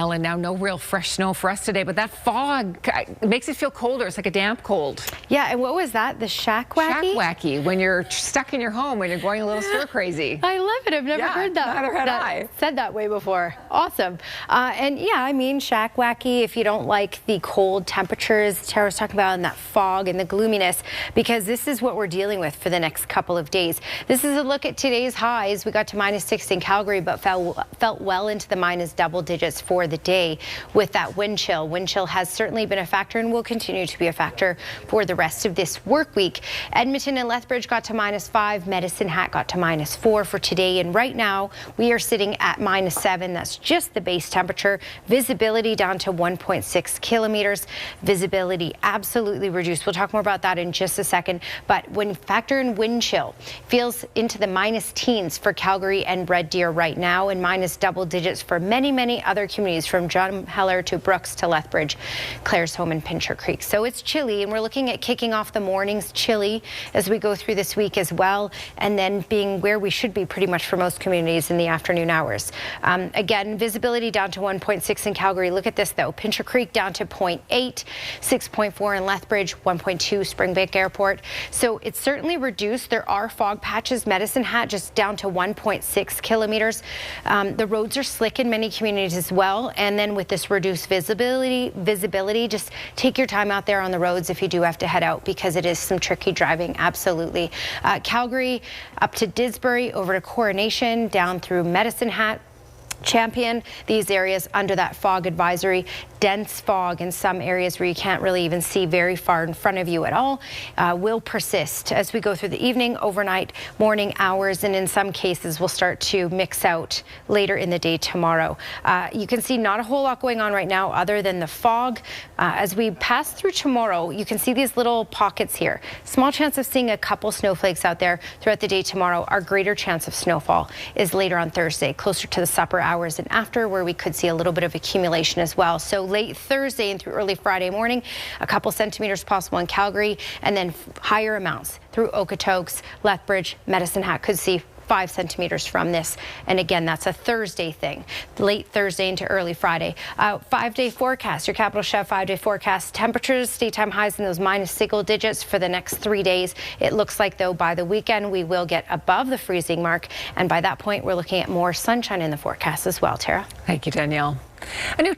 And now no real fresh snow for us today, but that fog makes it feel colder. It's like a damp cold. Yeah, and what was that? The shack wacky? Shack wacky, when you're stuck in your home, when you're going a little stir crazy. I love it. I've never heard that. Neither had I. Said that way before. Awesome. And yeah, I mean, shack wacky if you don't like the cold temperatures Tara was talking about and that fog and the gloominess, because this is what we're dealing with for the next couple of days. This is a look at today's highs. We got to -6 in Calgary, but felt well into the minus double digits for the day with that wind chill. Wind chill has certainly been a factor and will continue to be a factor for the rest of this work week. Edmonton and Lethbridge got to -5. Medicine Hat got to -4 for today. And right now we are sitting at -7. That's just the base temperature. Visibility down to 1.6 kilometers. Visibility absolutely reduced. We'll talk more about that in just a second. But when you factor in wind chill, feels into the minus teens for Calgary and Red Deer right now, and minus double digits for many other communities from Drumheller to Brooks to Lethbridge, Claresholm and Pincher Creek. So it's chilly, and we're looking at kicking off the mornings chilly as we go through this week as well, and then being where we should be pretty much for most communities in the afternoon hours. Again, visibility down to 1.6 in Calgary. Look at this though. Pincher Creek down to 0.8, 6.4 in Lethbridge, 1.2 Springbank Airport. So it's certainly reduced. There are fog patches. Medicine Hat just down to 1.6 kilometers. The roads are slick in many communities as well. And then with this reduced visibility, just take your time out there on the roads if you do have to head out, because it is some tricky driving. Absolutely. Calgary up to Didsbury, over to Coronation, down through Medicine Hat, Champion, these areas under that fog advisory. Dense fog in some areas where you can't really even see very far in front of you at all will persist as we go through the evening, overnight, morning hours, and in some cases will start to mix out later in the day tomorrow. You can see not a whole lot going on right now other than the fog. As we pass through tomorrow, you can see these little pockets here. Small chance of seeing a couple snowflakes out there throughout the day tomorrow. Our greater chance of snowfall is later on Thursday, closer to the supper hours and after, where we could see a little bit of accumulation as well. So late Thursday and through early Friday morning, a couple centimeters possible in Calgary, and then higher amounts through Okotoks, Lethbridge, Medicine Hat could see 5 centimeters from this. And again, that's a Thursday thing, late Thursday into early Friday. 5-day forecast, your Capital Chef 5-day forecast. Temperatures, daytime highs in those minus single digits for the next 3 days. It looks like, though, by the weekend, we will get above the freezing mark. And by that point, we're looking at more sunshine in the forecast as well, Tara. Thank you, Danielle. A new